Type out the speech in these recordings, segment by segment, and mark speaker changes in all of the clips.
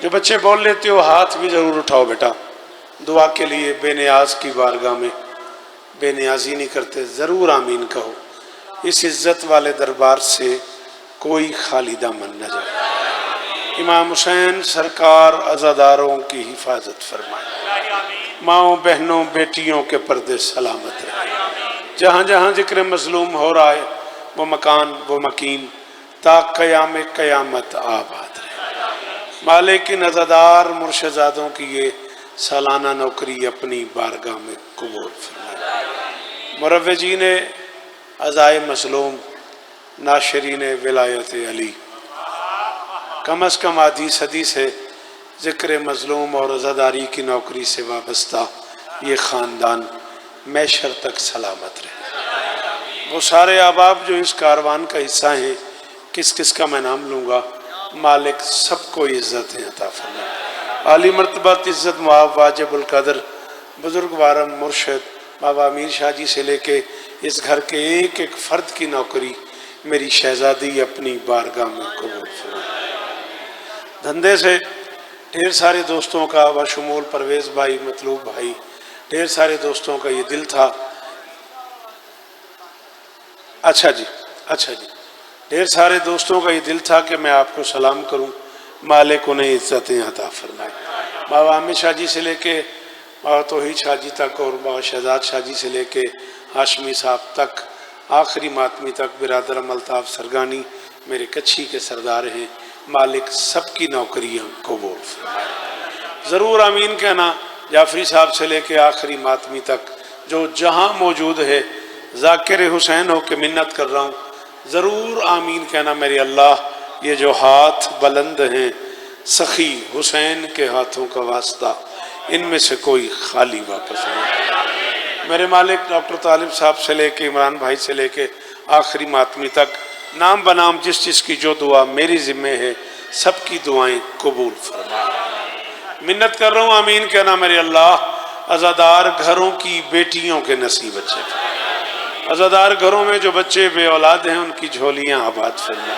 Speaker 1: जो बच्चे बोल लेते हो हाथ भी ज़रूर उठाओ बेटा, दुआ के लिए बेनियाज की बारगाह में बेनियाजी नहीं करते, ज़रूर आमीन कहो। इस इज़्ज़त वाले दरबार से कोई खाली दामन न जाए। इमाम हुसैन सरकार अज़ादारों की हिफाजत फरमाए, माओ बहनों बेटियों के पर्दे सलामत रहे। जहाँ जहाँ जिक्र मजलूम हो रहा है वो मकान वो मकीन ता क़याम क़यामत आबाद रहे। मालिक नज़ादार मुर्शदादों की ये सालाना नौकरी अपनी बारगाह में कबूल फरमाए। मुरव्विजीन अज़ाए मज़लूम नाशरीन विलायत अली कम अज़ कम आधी सदी से ज़िक्र मज़लूम और अज़ादारी की नौकरी से वाबस्ता ये ख़ानदान मैशर तक सलामत रहे। वो सारे अहबाब जो इस कारवान का हिस्सा हैं, किस किस का मैं नाम लूँगा, मालिक सबको इज़्ज़तें अता फरमाए। आली मर्तबत इज़्ज़त मुआब वाजिबुल कदर बुज़ुर्ग वारम मुर्शद बाबा अमीर शाह जी से लेके इस घर के एक एक फ़र्द की नौकरी मेरी शहज़ादी अपनी बारगाह में कबूल फरमाए। धंधे से ढेर सारे दोस्तों का बशमूल परवेज़ भाई मतलूब भाई ढेर सारे दोस्तों का ये दिल था। अच्छा जी ढेर सारे दोस्तों का ये दिल था कि मैं आपको सलाम करूं। मालिक उन्हें इज़्ज़तें अता फरमाए। बाबा आमिर शाह जी से लेके बाबा तौहीद शाह जी तक और बाबा शहजाद शाह जी से लेके हाशमी साहब तक आखिरी मातमी तक बिरादर अल्ताफ़ सरगानी मेरे कच्छी के सरदार हैं। मालिक सबकी नौकरियाँ कबूल फरमाए। ज़रूर आमीन कहना। जाफरी साहब से लेके आखिरी मातमी तक जो जहाँ मौजूद है ज़ाकिर हुसैन हो के मिन्नत कर रहा हूँ, ज़रूर आमीन कहना मेरे अल्लाह। ये जो हाथ बुलंद हैं सखी हुसैन के हाथों का वास्ता, इनमें से कोई खाली वापस नहीं। मेरे मालिक डॉक्टर तालिब साहब से लेके इमरान भाई से लेके आखिरी मातमी तक नाम बनाम जिस की जो दुआ मेरी ज़िम्मे है सबकी दुआएं कबूल फरमा। मिन्नत कर रहा हूँ आमीन कहना मेरे अल्लाह। अज़ादार घरों की बेटियों के नसीब अच्छे, अज़ादार घरों में जो बच्चे बे औलाद हैं उनकी झोलियाँ आबाद फरमा।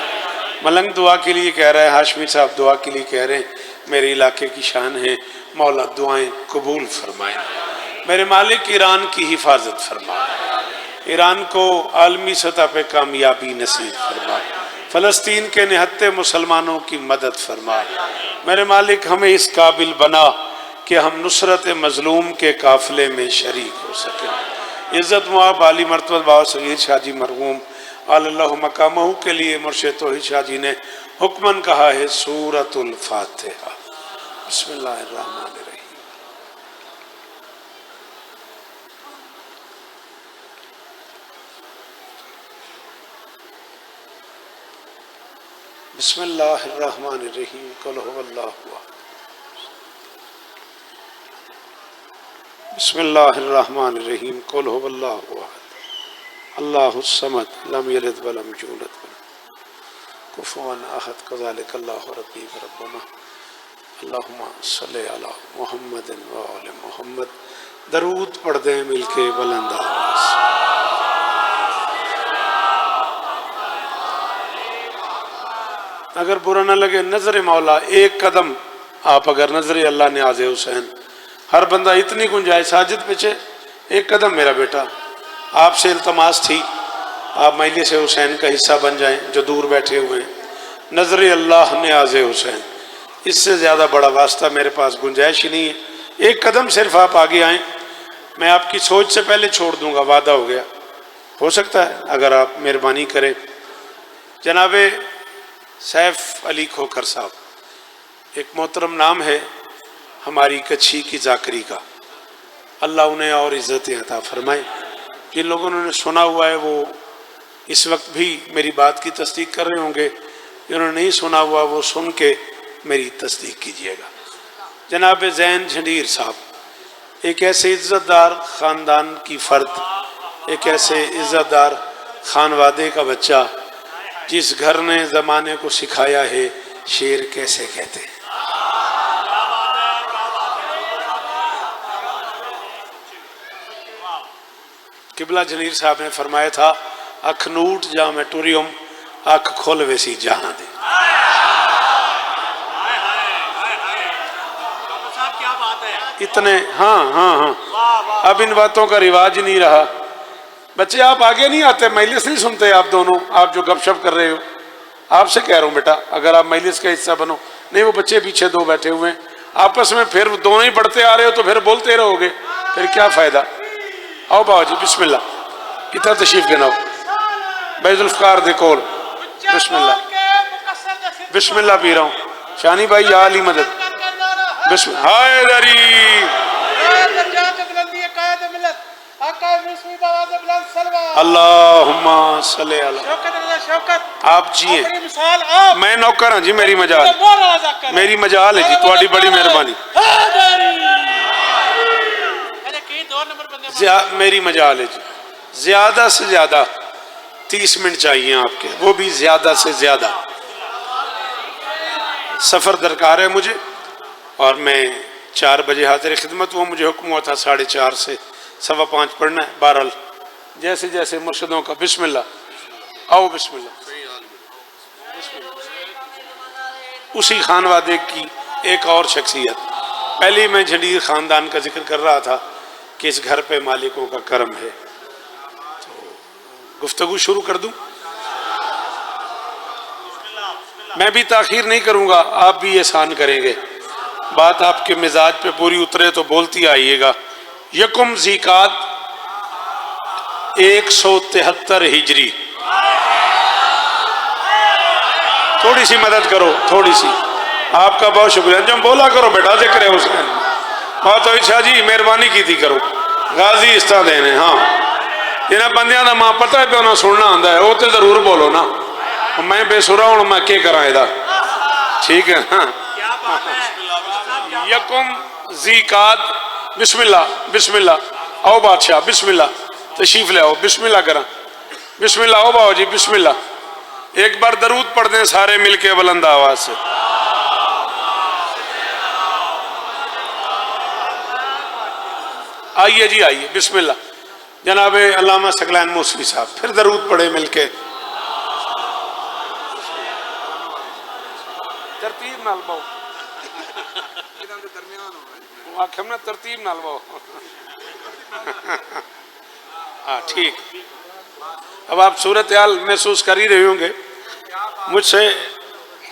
Speaker 1: मलंग दुआ के लिए कह रहा है, हाशमी साहब दुआ के लिए कह रहे हैं, मेरे इलाके की शान है। मौला दुआएं कबूल फरमाए। मेरे मालिक ईरान की हिफाजत फरमा, ईरान को आलमी सतह पे कामयाबी नसीब फरमा। फ़लस्तीन के निहत्ते मुसलमानों की मदद फरमा। मेरे मालिक हमें इस काबिल बना कि हम नुसरत मज़लूम के काफ़िले में शरीक हो सकें। इज़्ज़त मुआब आली मर्तबा बाबा सगीर शाह जी मरहूम अल्लाहु मकामहू के लिए मुर्शिद तौहीद शाह जी ने हुक्मन कहा है सूरतुल फातिहा। बिस्मिल्लाहिर्रहमानिर्रहीम। बिस्मिल्लाहिर्रहमानिर्रहीम। कुल हुवल्लाहु अहद। बिस्मिल्लाहिर्रहमानिर्रहीम। कुल हुवल्लाहु अहद अल्लाहुस समद लम यलिद वलम यूलद कुफुवन अहद। कज़ालिक अल्लाहु रब्बी व रब्बुना। अल्लाहुम्मा सल्लि अला मुहम्मदिन व आले मुहम्मद। दरूद पढ़ दें मिलके बुलंद आवाज़। अगर बुरा न लगे नजर मौला एक कदम आप अगर नजर अल्लाह ने आज़े हुसैन, हर बंदा इतनी गुंजाइश साजिद पीछे एक कदम मेरा बेटा आपसे इल्तमास थी, आप मजलिस हुसैन का हिस्सा बन जाएं जो दूर बैठे हुए हैं। नजर अल्लाह ने आज़े हुसैन, इससे ज़्यादा बड़ा वास्ता मेरे पास गुंजाइश ही नहीं है। एक कदम सिर्फ आप आगे आएँ, मैं आपकी सोच से पहले छोड़ दूंगा, वादा हो गया। हो सकता है अगर आप मेहरबानी करें। जनाबे सैफ अली खोखर साहब, एक मोहतरम नाम है हमारी कच्छी की जाकरी का, अल्लाह उन्हें और इज़्ज़तें अता फरमाए। जिन लोगों ने सुना हुआ है वो इस वक्त भी मेरी बात की तस्दीक कर रहे होंगे, जिन्होंने नहीं सुना हुआ वो सुन के मेरी तस्दीक कीजिएगा। जनाब ज़ैन झंडीर साहब, एक ऐसे इज़्ज़तदार ख़ानदान की फ़र्द, एक ऐसे इज़्ज़तदार खानवादे का बच्चा जिस घर ने ज़माने को सिखाया है शेर कैसे कहते हैं। किबला जनीर साहब ने फरमाया था, अखनूट जा मैं टूरियम अख खोल वैसी जहां दे। इतने, हाँ हाँ हाँ, अब इन बातों का रिवाज नहीं रहा। बच्चे आप आगे नहीं आते, मजलिस नहीं सुनते आप दोनों, आप जो गपशप कर रहे हो। आपसे कह रहा हूँ बेटा, अगर आप मजलिस का हिस्सा बनो। नहीं, वो बच्चे पीछे दो बैठे हुए हैं, आपस में फिर दोनों ही पढ़ते आ रहे हो तो फिर बोलते रहोगे, फिर क्या फायदा। आओ बाबा जी, बिस्मिल्लाह। कितना तशरीफ गिनाओ, बैजुल्फकार देखोल, बिस्मिल्लाह बिस्मिल्लाह पी रहा हूँ। शानी भाई या अली मदद, बिस्मिल्लाह। हायदरी अल्लाहुम्मा सल्ली अला। आप जिए, मैं नौकर हाँ जी, मेरी मजाल, मेरी मजाल है जी, थोड़ी बड़ी मेहरबानी। मेरी मजाल है जी, ज्यादा से ज्यादा 30 मिनट चाहिए आपके, वो भी ज्यादा से ज्यादा। सफर दरकार है मुझे, और मैं 4 बजे हाजिर खिदमत। वो मुझे हुक्म हुआ था 4:30 से 5:15 पढ़ना है। बहरहाल जैसे जैसे मुर्शिदों का। बिस्मिल्लाह, आओ बिस्मिल्लाह। उसी खानवादे की एक और शख्सियत, पहले मैं झंडीर खानदान का जिक्र कर रहा था कि इस घर पे मालिकों का करम है, तो गुफ्तगू शुरू कर दूं। मैं भी ताखीर नहीं करूंगा, आप भी एहसान करेंगे। बात आपके मिजाज पे पूरी उतरे तो बोलती आइएगा। यकुम ज़ीकात 173 हिजरी। थोड़ी सी मदद करो, थोड़ी सी, आपका बहुत शुक्रिया। जब बोला करो बेटा, जिक्र है उसका। बहुत अच्छा जी, मेहरबानी की थी करो। गाजी इस्ता देने, हाँ, जिन्हें बंदियां का मां पता है पे उन्हें सुनना आंदा है, वो तो जरूर बोलो ना। मैं बेसुरा हूं, मैं क्या करा इहदा, ठीक है ना। यकुम ज़ीकात, बिस्मिल्लाह बिस्मिल्लाह। आओ बादशाह, बिस्मिल्लाह, तशरीफ ले आओ, बिस्मिल्लाह करा, बिस्मिल्लाह। आओ बाबा जी, बिस्मिल्लाह। एक बार दरूद पढ़ दें सारे मिलके बुलंद आवाज से। आइए जी, आइए, बिस्मिल्लाह। जनाब अल्लामा सकलैन मूसवी साहब, फिर दरूद पढ़े मिलके। तरतीब नाल बाओ, आखिर में तरतीब नाल बाओ। हाँ ठीक। अब आप सूरत हाल महसूस कर ही रहे होंगे। मुझसे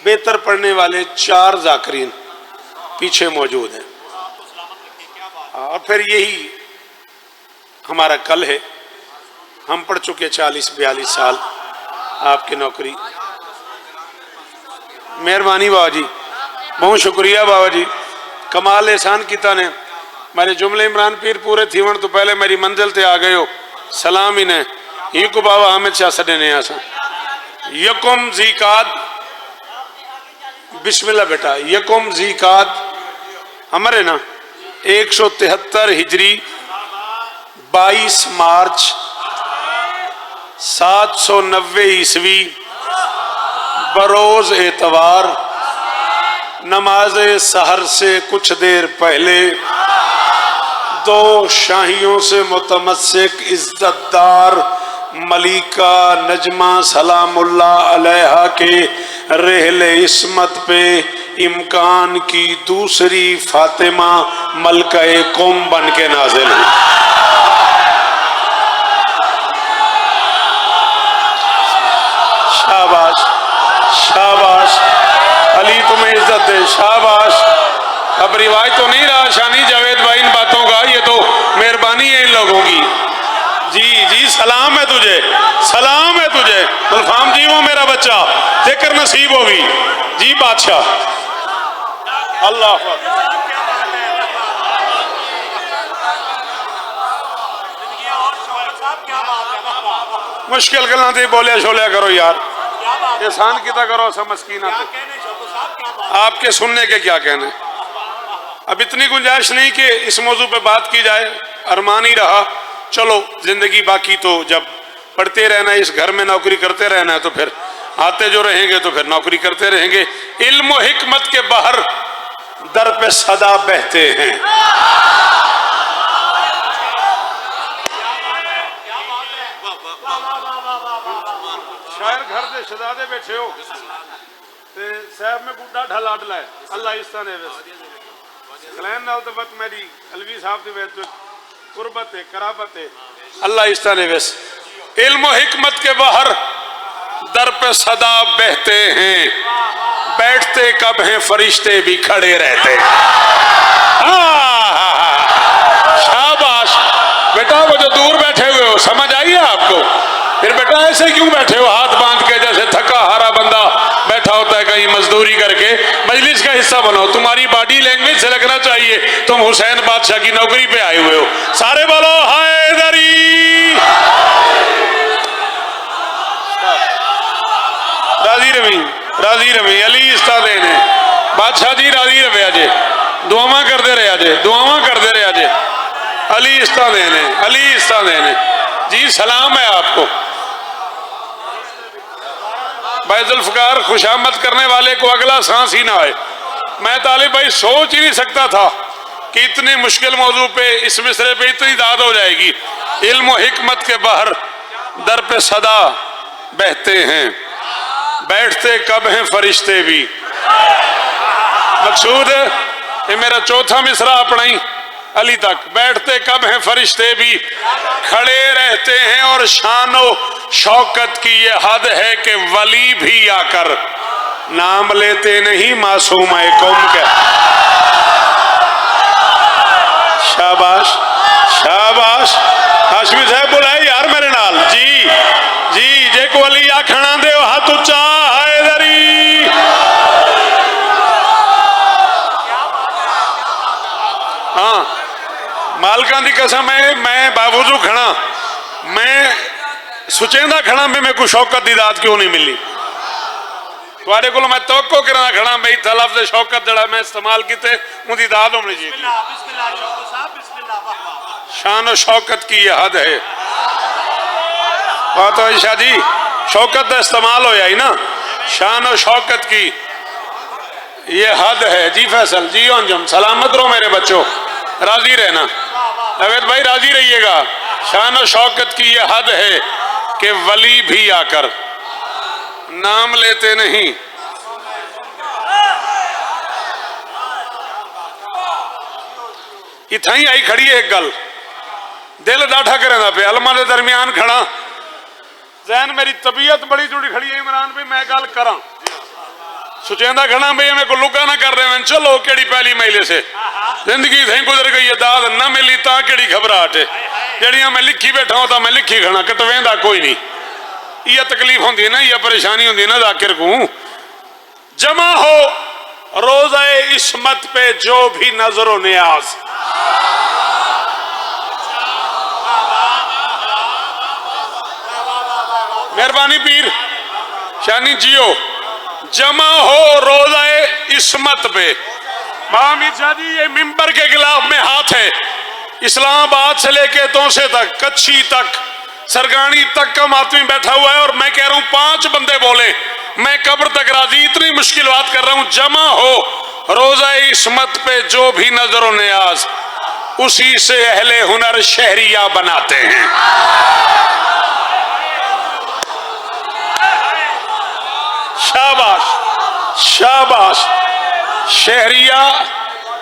Speaker 1: बेहतर पढ़ने वाले 4 जाकरीन पीछे मौजूद हैं, और फिर यही हमारा कल है। हम पढ़ चुके 40-42 साल आपकी नौकरी। मेहरबानी बाबा जी, बहुत शुक्रिया बाबा जी, कमाल एहसान किता ने। मेरे जुमले इमरान पीर पूरे थीवण तो पहले मेरी मंजिल ते आ गए हो। सलाम ही ने ही को बाबा हामिद शाह सडे ने आसा। यकुम ज़ीकात, बिस्मिल्लाह बेटा। यकुम ज़ीकात हमारे ना 173 हिजरी 22 मार्च 790 ईस्वी बरोज एतवार, नमाज सहर से कुछ देर पहले 2 शाहियों से मुतमस्सिक इज्जतदार मलिका नजमा सलामुल्लाह अलैहा के रहले इस्मत पे इम्कान की दूसरी फातिमा मलका-ए कौम बन के नाजिल हुई। शाबाश शाबाश, अली तुम्हें इज्जत दे, शाबाश। अब रिवाज तो नहीं रहा शानी जावेद भाई इन बातों का, ये तो मेहरबानी है इन लोगों की। जी जी, सलाम है तुझे, सलाम है तुझे गुलफाम जी, वो मेरा बच्चा जिक्र नसीब होगी जी। बादशाह अल्लाह मुश्किल गल्लां ते बोलिया शोलिया करो यार, एहसान किता करो समस्कीना थे। आपके सुनने के क्या कहने। अब इतनी गुंजाइश नहीं कि इस मौजू पे बात की जाए, अरमान ही रहा। चलो जिंदगी बाकी तो जब पढ़ते रहना, इस घर में नौकरी करते रहना है, तो फिर आते जो रहेंगे तो फिर नौकरी करते रहेंगे। इल्म और हिकमत के बाहर दर पे सदा बहते हैं। शायर घर दे शहजादे बैठे हो ते साहब में बुढ़ा ढल अडला है, अल्लाह इस तरह कलैन नाल तो बत मेरी अलवी साहब दी वेच कुर्बत है कराबत है अल्लाह इस तरह वेस इल्म व हिकमत के बाहर दर पे सदा बहते हैं, बैठते कब हैं फरिश्ते भी खड़े रहते हैं। शाबाश बेटा, वो जो दूर बैठे हुए हो समझ आई है आपको? फिर बेटा ऐसे क्यों बैठे हो हाथ बांध के, जैसे थका हारा बंदा बैठा होता है कहीं मजदूरी करके? मजलिस का हिस्सा बनो, तुम्हारी बॉडी लैंग्वेज से लगना चाहिए तुम हुसैन बादशाह की नौकरी पे आए हुए हो। सारे बोलो हैदरी। राजी रवी, राजी रवी, अली इस्ता देने बादशाह जी राजी रवे अजे, दुआवा करते रहे अजे, दुआवा करते रहे अजे। अली इस्ता देने, अली इस्ता देने जी, सलाम है आपको। भाई जुल्फकार, खुशामद करने वाले को अगला सांस ही ना आए। मैं तालिब भाई सोच ही नहीं सकता था कि इतने मुश्किल मौजू पे इस मिसरे पे इतनी दाद हो जाएगी। इल्म व हिकमत के बाहर दर पे सदा बहते हैं, बैठते कब हैं फरिश्ते भी। मकसूद ये मेरा चौथा मिसरा अपना ही अली तक। बैठते कब हैं फरिश्ते भी खड़े रहते हैं, और शानो शौकत की ये हद है कि वली भी आकर नाम लेते नहीं मासूम कौम के। शाबाश शाबाश। हाशमी साहब बुलाए यार मेरे नाल जी जी, जे को अली आखना दे हाथ उच्चा हैदरी। हाँ मालका की कसम है, मैं बावजूद खड़ा, मैं सुचेंदा खड़ा में मेरे को शौकत दी दात क्यों नहीं मिली? तुम्हारे को मैं तवक्को करना खड़ा मैं इतना लफ्ज़ शौकत जड़ा मैं इस्तेमाल किते उनकी दात होनी चाहिए। शान और शौकत की यह हद है। बात आयशा जी, शौकत का इस्तेमाल होया ही ना, शान और शौकत की ये हद है। जी फैसल जी अंजुम, सलामत रहो मेरे बच्चों, राजी रहना। अवैध भाई राजी रहिएगा। शान और शौकत की ये हद है कि वली भी आकर नाम लेते नहीं। इतना ही आई खड़ी है एक गल, दिल डाठा करें पे अलमा के दरमियान खड़ा, जहन मेरी तबीयत बड़ी जुड़ी खड़ी है इमरान भाई, मैं गल करा सुचेंदा खड़ा भाई मैं को लुका ना कर रहे हैं। चलो केड़ी पहली महीने से जिंदगी थे गुजर गई है, दाद ना मिली ता केड़ी घबराहट है। जड़ियां मैं लिखी बैठा हूं तो मैं लिखी खड़ा, कटवेंदा कोई नहीं। यह तकलीफ होती है ना, यह परेशानी होती है ना जाकिर को। जमा हो रोज़े इस्मत पे जो भी नजरो नियाज, मेहरबानी पीर शानी जियो। जमा हो रोज़े इस्मत पे। मामिर शाह जी ये मिंबर के खिलाफ में हाथ है। इस्लामाबाद से लेके तोसे तक, कच्छी तक, सरगानी तक का आदमी बैठा हुआ है, और मैं कह रहा हूं 5 बंदे बोले मैं कब्र तक राजी। इतनी मुश्किल बात कर रहा हूं। जमा हो रोज़ा इस्मत पे जो भी नजर और नियाज, उसी से अहले हुनर शहरिया बनाते हैं। शाबाश शाबाश। शहरिया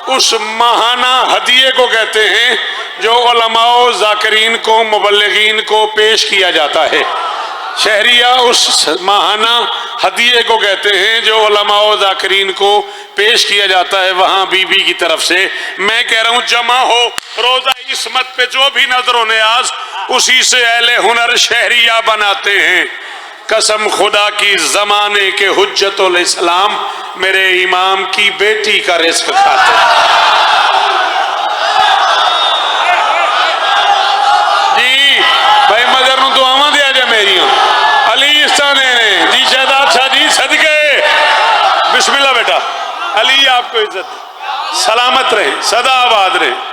Speaker 1: उस महाना हदिये को कहते हैं जो उलमाओ जाकिरीन को, मुबल्लिगीन को पेश किया जाता है। शहरिया उस महाना हदिये को कहते हैं जो उलमाओ जाकिरीन को पेश किया जाता है वहां बीबी की तरफ से। मैं कह रहा हूं जमा हो रोज़ा इस्मत पे जो भी नजर नियाज, उसी से अहले हुनर शहरिया बनाते हैं। कसम खुदा की जमाने के हुज्जतुल इस्लाम मेरे इमाम की बेटी का रिस्क खाते हैं। जी भाई मगर नु दुआवां दिया जा मेरिया अली इस्ता ने जी शहजाद शाह जी सदके बिस्मिल्लाह बेटा। अली आपको इज्जत, सलामत रहे, सदा आबाद रहे।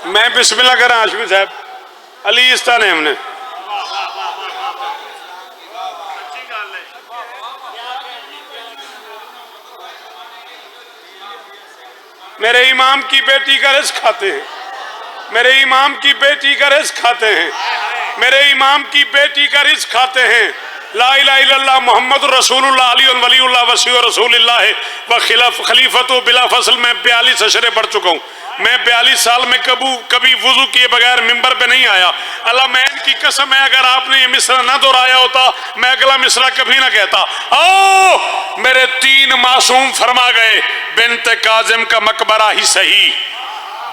Speaker 1: मैं बिस्मिल्लाह करा आशमी साहब, अली इस्ता ने हमने मेरे इमाम की बेटी का रिस्क खाते हैं, मेरे इमाम की बेटी का रिस्क खाते हैं, मेरे इमाम की बेटी का रिस्क खाते हैं। ला इलाहा इल्लल्लाह मुहम्मद रसूलुल्लाह अली वलीउल्लाह वसी रसूलुल्लाह व खलीफतु बिला फसल। मैं 42 अशरे पढ़ चुका हूँ। मैं 42 साल में कभी वुजू किए बगैर मिंबर पे नहीं आया। अल्लाह मैं इनकी कसम है, अगर आपने ये मिसरा ना दोहराया होता मैं अगला मिसरा कभी ना कहता। ओ मेरे 3 मासूम फरमा गए, बिन्ते काजिम का मकबरा ही सही,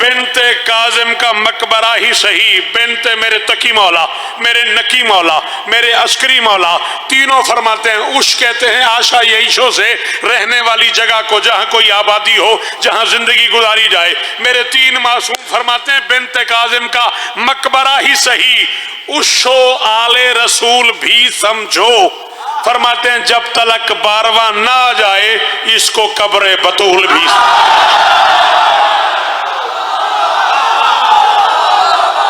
Speaker 1: बिन्ते काजिम का मकबरा ही सही, बिन्ते मेरे तकी मौला, मेरे नकी मौला, मेरे अस्करी मौला, तीनों फरमाते हैं। उश कहते हैं आशा यईशों से रहने वाली जगह को जहां कोई आबादी हो, जहां जिंदगी गुजारी जाए। मेरे 3 मासूम फरमाते हैं बिन्ते काजिम का मकबरा ही सही, उशो आले रसूल भी समझो। फरमाते हैं जब तलक 12वां ना आ जाए इसको कब्र बतूल भी।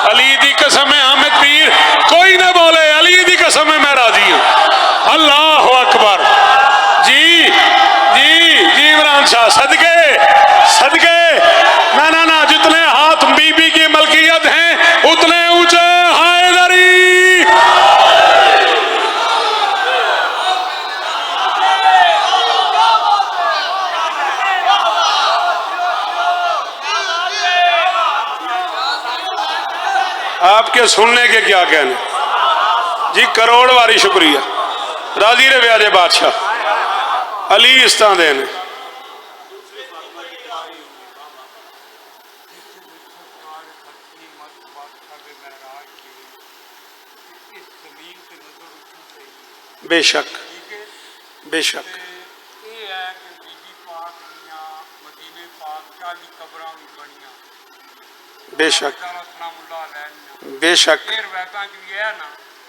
Speaker 1: अली दी कसम है हामिद पीर, कोई ना बोले अली दी कसम है मैं राजी हूं। अल्लाह अकबर। जी जी जी इमरान शाह सदके सदके। ना ना ना, जितने हाथ बीबी की मलकियत हैं उतने ऊंचे हैदरी। आपके सुनने के क्या कहने जी, करोड़ वारी शुक्रिया। राजी रे ब्याजे बादशाह अली इस्ता देने। बेशक बेशक बेशक बेशक।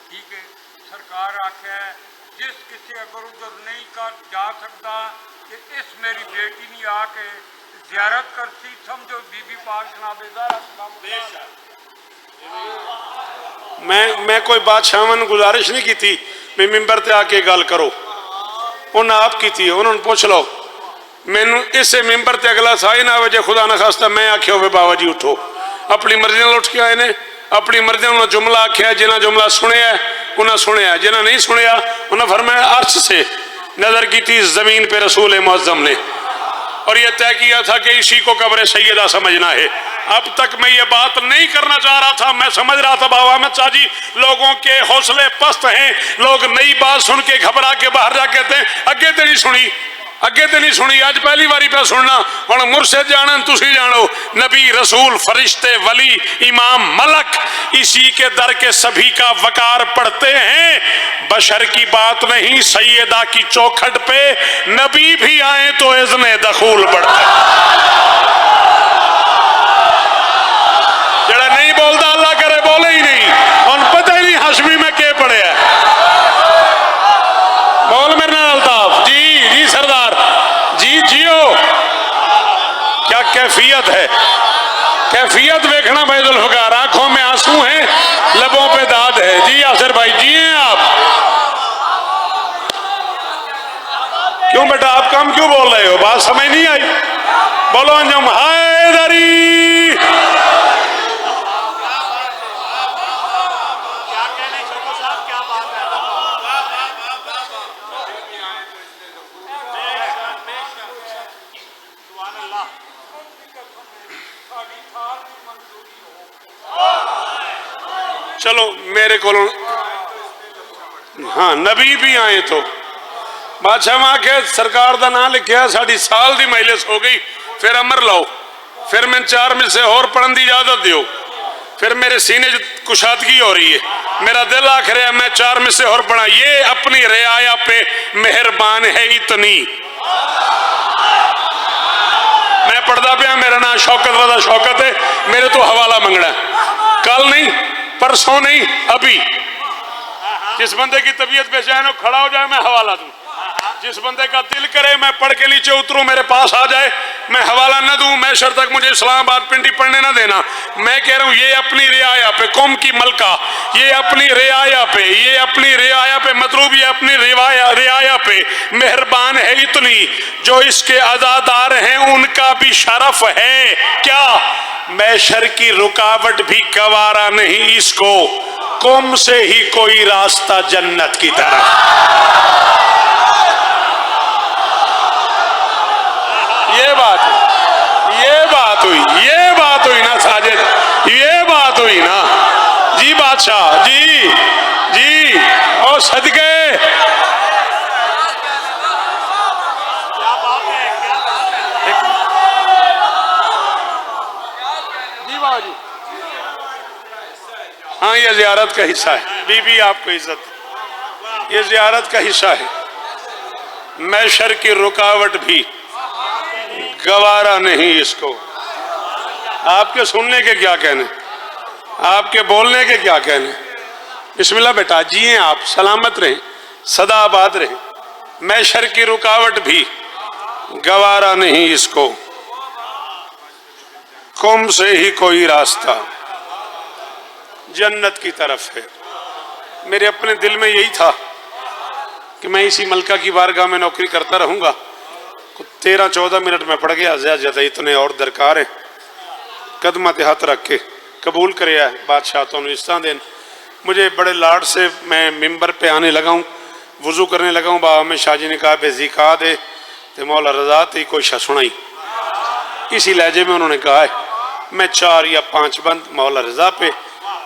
Speaker 2: ठीक है, सरकार आख्या जिस किसी अगर उधर नहीं कर जा सकता कि इस मेरी बेटी नहीं आके जियारत करती, समझो बीबी पाक
Speaker 1: मैं कोई बादशाह गुजारिश नहीं की थी मैं मिंबर ते आके गल करो, उन्हें आप की थी, उन्होंने पूछ लो। मैनू इसे मिंबर ते अगला साई ना आवे जे खुदा ना खास्ता मैं आख्या हो बाबा जी उठो। अपनी मर्जी नाल उठ के आए ने, अपनी मर्जी नाल जुमला आख्या, जिन्हें जुमला सुनिया उन्हें सुनिया, जिन्हें नहीं सुनिया उन्हें फरमाया अर्श से नजर की थी जमीन पे रसूल मुअज्जम ने, और यह तय किया था कि इसी को कब्र सैयदा समझना है। अब तक मैं ये बात नहीं करना चाह रहा था, मैं समझ रहा था बाबा अहमद शाह जी लोगों के हौसले पस्त हैं, लोग नई बात सुन के घबरा के बाहर जा कहते हैं अगे तो नहीं सुनी, अगे तो नहीं सुनी, आज पहली बारी पे सुनना। और मुर्शिद जानन तुसी जानो, नबी रसूल फरिश्ते वली इमाम मलक इसी के दर के सभी का वकार पढ़ते हैं। बशर की बात नहीं, सैयदा की चौखट पे नबी भी आए तो इज़्ने दखूल बढ़ता है। जरा नहीं बोलता अल्लाह करे बोले ही नहीं, और पता ही नहीं हशमी में के पड़े है। बोल मेरे नाल अल्ताफ जी। जी सरदार जी जियो। क्या कैफियत है, कैफियत देखना भाई जुल्फ़िकार, आंखों में आंसू हैं, लबों पे दाद है। जी आसिर भाई जी हैं आप। क्यों बेटा आप कम क्यों बोल रहे हो, बात समझ नहीं आई? बोलो अंजम हैदरी। चलो मेरे को हाँ नबी भी आए तो बादशाह वहां के सरकार का नाम लिखा, साड़ी साल की माइलेज हो गई, फिर अमर लाओ, फिर मैं 4 मिनट से और पढ़ने की इजाजत दो, फिर मेरे सीने कुशादगी हो रही है, मेरा दिल आख रहा है मैं 4 मिनट से और पढ़ा। ये अपनी रियाया पे मेहरबान है इतनी। मैं पढ़ता पाया, मेरा नाम शौकत रजा शौकत है, मेरे तो हवाला मंगना, कल नहीं परसों नहीं अभी। जिस बंदे की तबीयत बेचैन हो खड़ा हो जाए मैं हवाला दूं। जिस बंदे का दिल करे मैं पढ़ के नीचे उतरूं, मेरे पास आ जाए, मैं हवाला न दूं, मैं शर तक मुझे इस्लामाबाद पिंडी पढ़ने ना देना। मैं कह रहा हूं ये अपनी रियाया पे, कौम की मलका, ये अपनी रियाया पे, ये अपनी रियाया पे, मतलब ये अपनी रियाया पे मेहरबान है इतनी, जो इसके अज़ादार हैं उनका भी शरफ है। क्या मैशर की रुकावट भी गवारा नहीं इसको, कौम से ही कोई रास्ता जन्नत की तरफ। ये बात हुई, ये बात हुई ना साजिद, ये बात हुई ना जी बादशाह जी, जी और सदके जी बाबा जी। हाँ ये जियारत का हिस्सा है, बीबी आपको इज्जत, ये जियारत का हिस्सा है। मैशर की रुकावट भी गवारा नहीं इसको। आपके सुनने के क्या कहने, आपके बोलने के क्या कहने। बिस्मिल्लाह बेटा, जिए आप, सलामत रहें, सदा आबाद रहें। मैशर की रुकावट भी गवारा नहीं इसको, कौम से ही कोई रास्ता जन्नत की तरफ है। मेरे अपने दिल में यही था कि मैं इसी मलका की बारगाह में नौकरी करता रहूंगा। 13-14 मिनट में पड़ गया, ज्यादा इतने और दरकार है। कदमत हाथ रख के कबूल करे बादशाह तो इस्ता देन। मुझे बड़े लाड से मैं मिंबर पे आने लगा हूँ, वज़ू करने लगा हूँ। बाबा में शाह जी ने कहा बेजिका दे तो मौला रजा ती कोई शा सुनाई, इसी लहजे में उन्होंने कहा है। मैं 4 या 5 बंद मौला रजा पे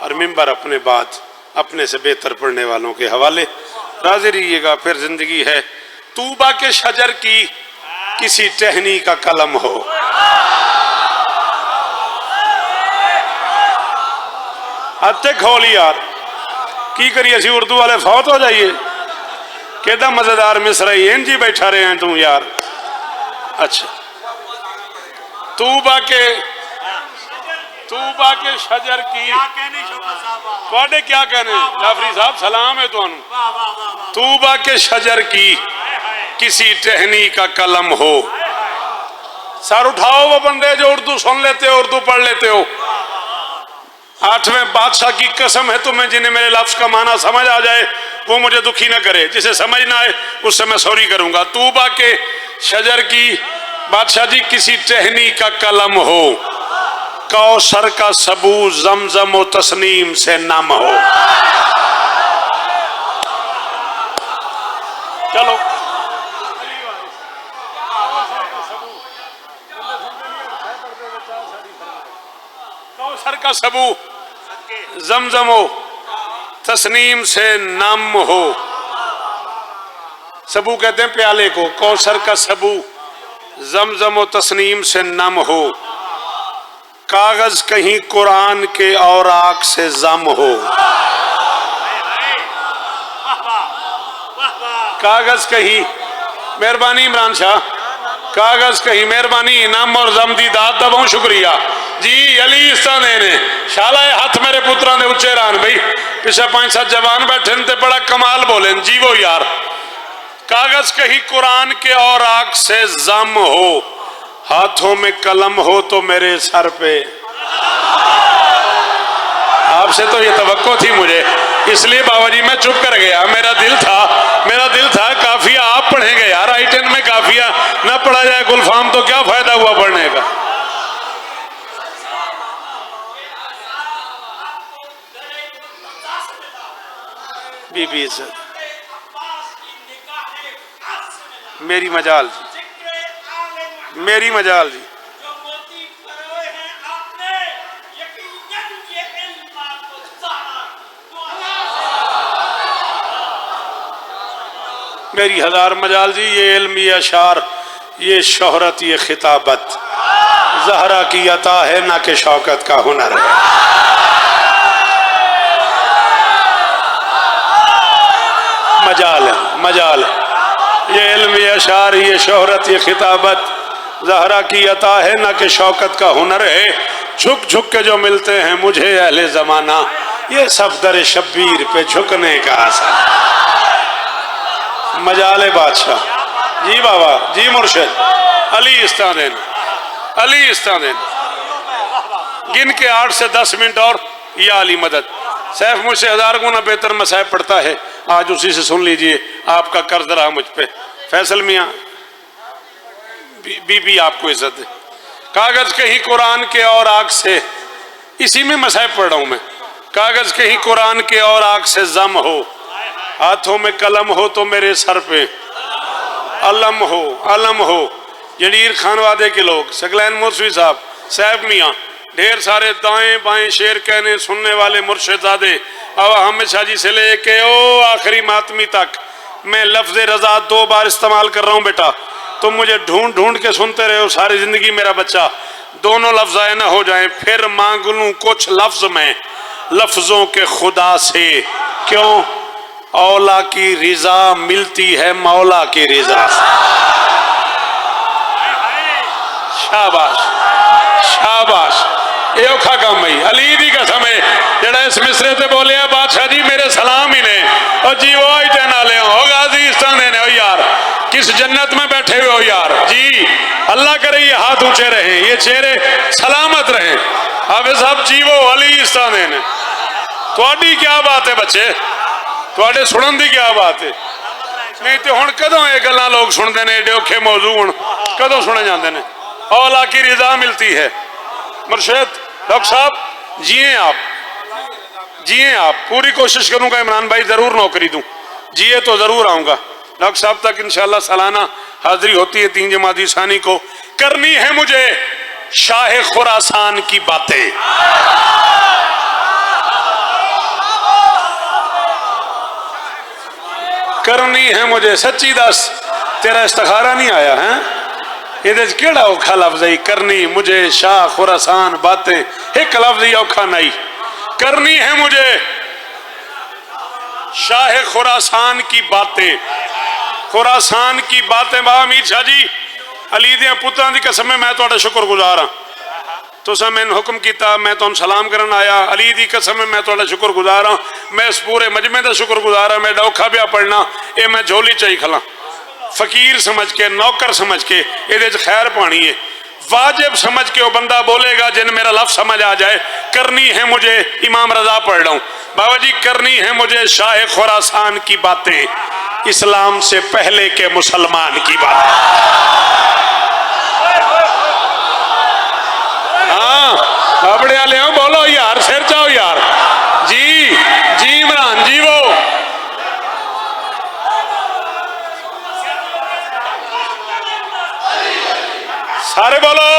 Speaker 1: और मिंबर अपने बाद अपने से बेहतर पढ़ने वालों के हवाले। राजी रहिएगा, फिर जिंदगी है। तूबा के शजर की किसी टहनी का कलम हो, हत्ते खोल यार की करिए सी उर्दू वाले फौत हो जाइए। केदा मजेदार मिसरा इन जी बैठा रहे हैं तू यार। अच्छा, तूबा के शजर की थोड़े क्या कहने जाफरी साहब, सलाम है तुहानू। तूबा के शजर की किसी टहनी का कलम हो। सर उठाओ वो बंदे जो उर्दू सुन लेते हो, उर्दू पढ़ लेते हो। 8वें बादशाह की कसम है तुम्हें, जिन्हें मेरे लफ्ज का माना समझ आ जाए वो मुझे दुखी न करे, जिसे समझ ना आए उससे मैं सॉरी करूंगा। तूबा के शजर की बादशाह जी किसी टहनी का कलम हो, कौसर का सबू जमजम व तस्नीम से नम हो। चलो कौसर का सबू जमजम हो तस्नीम से नम हो। सबू कहते हैं प्याले को, कौसर का सबू जमजम व तस्नीम से नम हो। कागज कहीं कुरान के औराक से जम हो। कागज कहीं, मेहरबानी इमरान शाह, कागज कहीं, मेहरबानी नम और जम दी दात दबाऊं, शुक्रिया जी। अली इस्ता ने शाला हाथ मेरे पुत्रा ने उच्चे रान भाई पिछले 5-7 जवान बैठे ते बड़ा कमाल बोले जी वो यार। कागज कहीं कुरान के औराक से जम हो, हाथों में कलम हो तो मेरे सर पे। आपसे तो ये तवक्को थी मुझे, इसलिए बाबा जी मैं चुप कर गया। मेरा दिल था काफिया आप पढ़ेंगे यार, I10 में काफिया ना पढ़ा जाए गुलफाम तो क्या फायदा हुआ पढ़ने का। बीबी इज्जत मेरी मजाल जी, मेरी मजाल जी। मेरी 1000 मजाल जी। ये इल्म, ये अशार, ये शोहरत, ये खिताबत ज़हरा की अता है, ना कि शौकत का हुनर है। मजाल है, मजाल है। ये इल्म, ये अशार, ये शोहरत, ये खिताबत ज़हरा की अता है, ना कि शौकत का हुनर है। झुक झुक के जो मिलते हैं मुझे अहले ज़माना, ये सब दर शब्बीर पे झुकने का असर। मजाल बादशाह। जी बाबा, जी मुर्शिद, अली इस्तादेन, अली इस्तादेन। गिन के 8 से 10 मिनट और, या अली मदद। सैफ मुझसे 1000 गुना बेहतर मसाहब पढ़ता है, आज उसी से सुन लीजिए, आपका कर्ज रहा मुझ पे। फैसल मियाँ बीबी आपको इज्जत दे। कागज कहीं कुरान के और आग से, इसी में मसाहब पढ़ रहा हूं मैं। कागज कहीं कुरान के और आग से जम हो, हाथों में कलम हो तो मेरे सर पे अलम हो, अलम हो। जंजीर खानवादे के लोग, सकलैन मौसवी साहब, सैफ मियाँ, ढेर सारे दाएं बाएं शेर कहने सुनने वाले मुर्शिदादे, अब हमेशा जी से लेके ओ आखिरी मातमी तक मैं लफ्ज रजा 2 बार इस्तेमाल कर रहा हूं बेटा। तुम मुझे ढूंढ ढूंढ के सुनते रहे हो सारी जिंदगी मेरा बच्चा। दोनों लफ्ज आए ना हो जाए, फिर मांग लूं कुछ लफ्ज में लफ्जों के खुदा से। क्यों? औला की रिजा मिलती है मौला की रिजा से। शाबाश, शाबाश। ये औखा काम भाई, अली दी कसम है जड़ा इस मिसरे ते बोले बादशाह जी मेरे सलाम ही ने और जी वो आई नाले हो गाजी इस्तान देने हो यार, किस जन्नत में बैठे हुए हो यार जी। अल्लाह करे ये हाथ ऊंचे रहे, ये चेहरे सलामत रहे। हाफिज साहब जी वो अली इस्तान देने। थोड़ी क्या बात है बच्चे, थोड़े सुनन दी क्या बात है? नहीं तो हुण कदों ये गल्लां लोग सुनते ने, एडे औखे मौजू हुण कदों सुने जाते हैं? औला की रिजा मिलती है। मुर्शिद डॉक्टर साहब जिए आप, जिए आप। पूरी कोशिश करूंगा इमरान भाई जरूर नौकरी दूं, जिए तो जरूर आऊंगा। डॉक्टर साहब तक इंशाल्लाह सालाना हाजिरी होती है 3 जमाती सानी को। करनी है मुझे शाह खुरासान की बातें, करनी है मुझे। सच्ची दस तेरा इस्तिखारा नहीं आया है? ये केड़ा औखा लफ्ज है? करनी मुझे शाह खुरासान बातें, एक लफ्ज ही औखा नहीं। करनी है मुझे शाह खुरासान की बातें, खुरासान की बातें। बाबा मीर शाह जी अली दे पुत्रा की कसम है मैं तुहाडा शुक्रगुजार हाँ। तुसा मैंने हुक्म किया, मैं तुहानू सलाम करन आया। अली दी कसम है मैं तुहाडा शुक्रगुजार हाँ। मैं इस पूरे मजमे का शुक्रगुजार हाँ। मैं औखा पिया पढ़ना, ये मैं झोली चाही खला, फकीर समझ के, नौकर समझ के ये खैर पानी है। वाजिब समझ के वो बंदा बोलेगा जिन मेरा लफ्ज समझ आ जाए। करनी है मुझे, इमाम रजा पढ़ रहा हूं बाबा जी, करनी है मुझे शाह खुरासान की बातें, इस्लाम से पहले के मुसलमान की बातें। हाँ बड़े वाले हो, बोलो यार, सिर चाहो यार। जी जी इमरान जी वो सारे बोलो।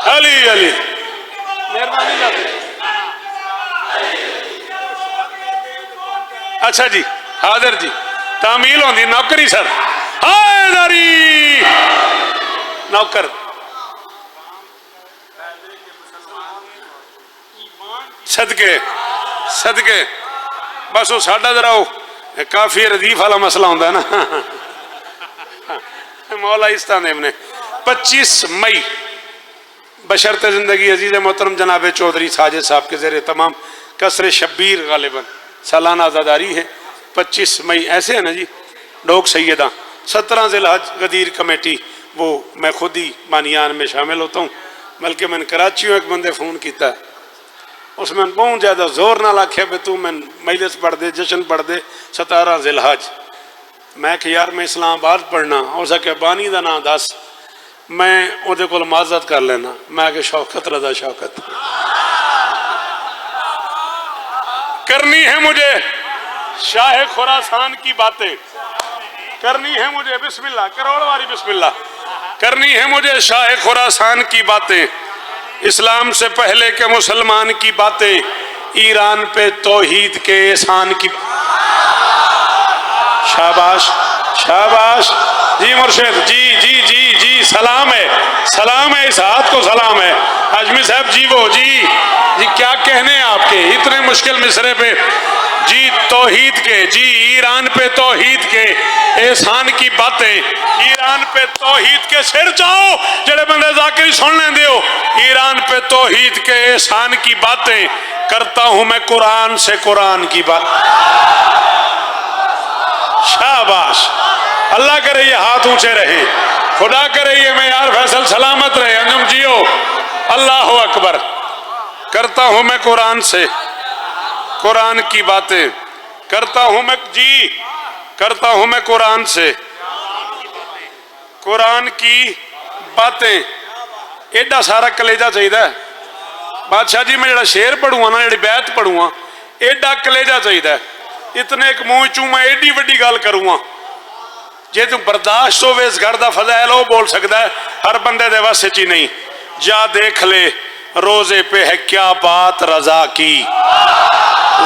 Speaker 1: अली अली मेहरबानी। अच्छा जी हाजिर जी, तामील होंगी नौकरी सर। हायदारी नौकर सदके सदके, बस वो साडा जरा काफी रदीफ वाला मसला होंगे ना। मौला इस्तानेब ने 25 मई बशर्त जिंदगी अजीज मोहतरम जनाब चौधरी साजिद साहब के ज़रिए तमाम कसर शब्बीर गालिबन सालाना आज़ादारी है। 25 मई ऐसे है ना जी, डोक सैयदा 17 ज़िलहज गदीर कमेटी, वो मैं खुद ही बानियान में शामिल होता हूँ। बल्कि मैंने कराची एक बंदे फ़ोन किया, उसमें बहुत ज़्यादा जोर ना आख्या भी तू मैं मजलिस पढ़ दे, जश्न पढ़ दे 17 ज़िलहज। मैं कि यार मैं इस्लामाबाद पढ़ना, हो सके बानी का नाम दस, मैं उहदे कोल माजत कर लेना। मैं कि शौकत रजा शौकत। करनी है मुझे शाह खुरासान की बातें, करनी है मुझे बिस्मिल्लाह करोड़ वारी बिस्मिल्लाह, करनी है मुझे शाह खुरासान की बातें, इस्लाम से पहले के मुसलमान की बातें, ईरान पे तौहीद के एहसान की। शाबाश शाबाश जी मुर्शिद जी जी जी जी, सलाम है, इस हाथ को सलाम है। आजमी साहब जी वो जी जी क्या कहने हैं आपके, इतने मुश्किल मिसरे पे जी तौहीद के, जी ईरान पे तौहीद के एहसान की बातें, ईरान पे तौहीद के सिर चाओ जेड़े बंदे जाकिर सुन लेंदे हो, ईरान पे तौहीद के एहसान की बातें करता हूं मैं कुरान से, कुरान की बात। शाबाश, अल्लाह करे ये हाथ ऊंचे रहे, खुदा करे ये मैं यार फैसल सलामत रहे, अंजुम जियो। अल्लाह अकबर। करता हूं मैं कुरान से, कुरान की बातें करता हूं मैं, जी करता हूं मैं कुरान से, कुरान की बातें। एडा सारा कलेजा चाहिए बादशाह जी, मैं जरा शेर पढ़ूंगा ना, जी बैत पढ़ूंगा, एडा कलेजा चाहिए। इतने एक मुंह चू मैं एडी वड्डी गल करूंगा, जे तू बर्दाश्त हो इस घर का फजैल वो बोल सकता है, हर बंदे दे वस च ही नहीं। जा देख ले रोजे पे है क्या बात रजा की,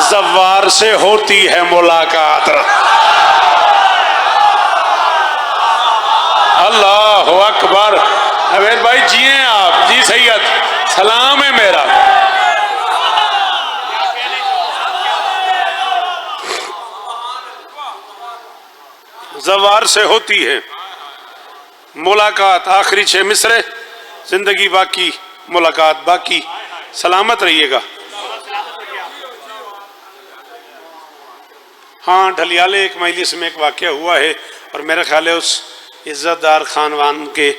Speaker 1: जवार से होती है मुलाकात। अल्लाह अकबर। अवेद भाई जिए आप, जी सैयद, सलाम है मेरा। जवार से होती है मुलाकात, आखिरी 6 मिसरे, जिंदगी बाकी मुलाकात बाकी। सलामत रहिएगा। हाँ, ढलियाले एक मजलिस में एक वाक़या हुआ है और मेरा ख्याल है उस इज्जतदार खानवान के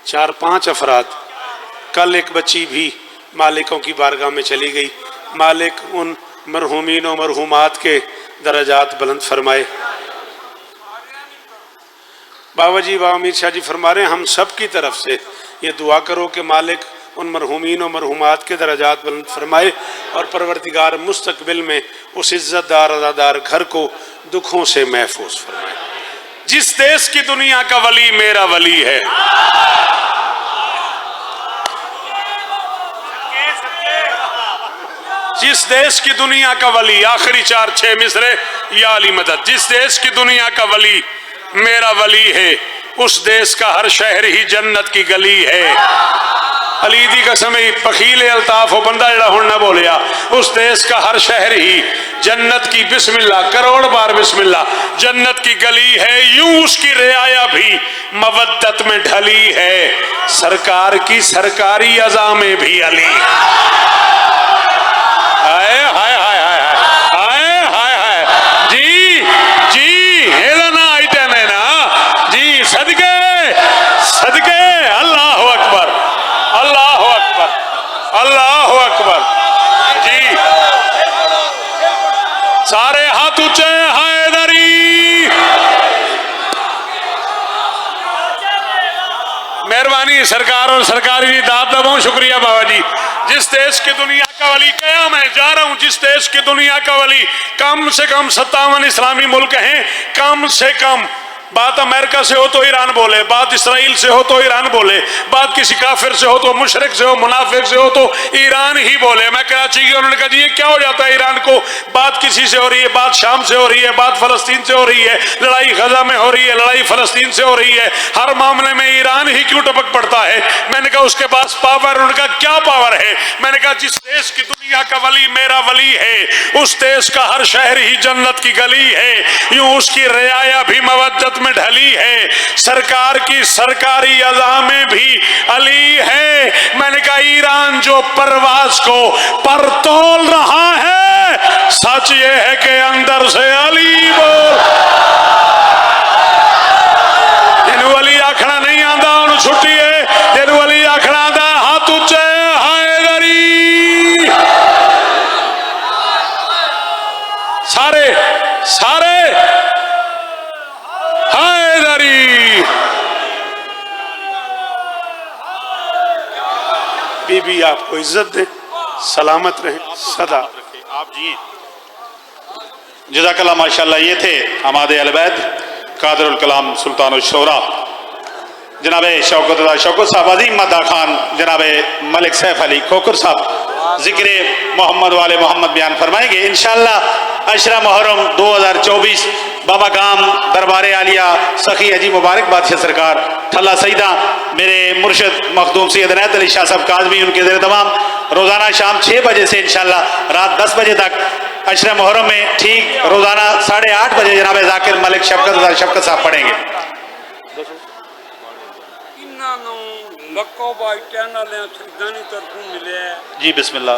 Speaker 1: 4-5 अफराद, कल एक बच्ची भी मालिकों की बारगाह में चली गई। मालिक उन मरहूमीन और मरहूमात के दर्जात बुलंद फरमाए। बाबा जी, बाबा मीर शाह जी फरमा रहे हैं, हम सब की तरफ से ये दुआ करो कि मालिक उन मरहूमीन और मरहूमात के दर्जात बुलंद फरमाए और परवरदिगार मुस्तकबिल में उस इज्जतदार अज़ादार घर को दुखों से महफूज फरमाए। जिस देश की दुनिया का वली मेरा वली है, जिस देश की दुनिया का वली, आखिरी 4-6 मिसरे या अली मदद, जिस देश की दुनिया का वली मेरा वली है, उस देश का हर शहर ही जन्नत की गली है। अली दी कसम ही पखीले अल्ताफ हो बंदा जड़ा हुण ना बोलिया, उस देश का हर शहर ही जन्नत की बिस्मिल्लाह, करोड़ बार बिस्मिल्लाह, जन्नत की गली है। यूं उसकी रियाया भी मवद्दत में ढली है, सरकार की सरकारी अज़ा में भी अली। हाय हाय हाय हाय हाय हाय हाय, जी जी हेला ना आइटे ने ना जी, सदके सदके। अल्लाह अकबर, अल्लाह अकबर, अल्लाह अकबर। जी सारे हाथ ऊंचे, हैदरी। मेहरबानी सरकार और सरकारी दाद का बहुत शुक्रिया बाबा जी। जिस देश की दुनिया का वली, कया मैं जा रहा हूं, जिस देश की दुनिया का वली, कम से कम 57 इस्लामी मुल्क हैं, कम से कम। बात अमेरिका से हो तो ईरान बोले, बात इसराइल से हो तो ईरान बोले, बात किसी काफिर से हो तो, मुशरिक से हो, मुनाफिक से हो तो ईरान ही बोले। मैं कराची की, उन्होंने कहा जी ये क्या हो जाता है ईरान को, बात किसी से हो रही है, बात शाम से हो रही है, बात फलस्तीन से हो रही है, लड़ाई गजा में हो रही है, लड़ाई फलस्तीन से हो रही है, हर मामले में ईरान ही क्यों टपक पड़ता है। मैंने कहा उसके पास पावर, उन्होंने कहा क्या पावर है। मैंने कहा जिस देश की दुनिया का वली मेरा वली है, उस देश का हर शहर ही जन्नत की गली है, यूं उसकी रियाया भी मवद्दत में ढली है, सरकार की सरकारी अज़ा में भी अली है। मैंने कहा ईरान जो परवाज को पर तोल रहा है, सच ये है कि अंदर से अली बोल। जिन्हों अली आखना नहीं आता उन्होंने छुट्टी है, जिन्हों अली आखना आता हाथ उच्चे, हैदरी। सारे सारे हैदरी। बीबी आपको इज्जत दे, सलामत रहे सदा।
Speaker 3: आप जी जज़ाकल्लाह माशाल्लाह। ये थे हमारे अलवैद कादरुल कलाम सुल्तान शोरा जनाब शौकत साहब, अजीम मदा खान जनाब मलिक सैफ अली खोखर साहब जिक्र मोहम्मद वाले मोहम्मद बयान फरमाएंगे इंशाअल्लाह। अशरा मुहर्रम 2024 बाबा गाम दरबार आलिया सखी अजी मुबारक बादशाह सरकार ठल्ला सईदा मेरे मुर्शद मखदूम सैयद इनायत अली शाह साहब काज़मी, उनके ज़ेर तमाम रोज़ाना शाम 6 बजे से इंशाअल्लाह रात 10 बजे तक अशरा मुहर्रम में ठीक रोजाना 8:30 बजे जनाब जाकिर मलिक शफकत साहब पढ़ेंगे।
Speaker 2: इन्हों लको बाई चैनल शहीदां की तरफों मिले
Speaker 3: जी बिस्मिल्लाह।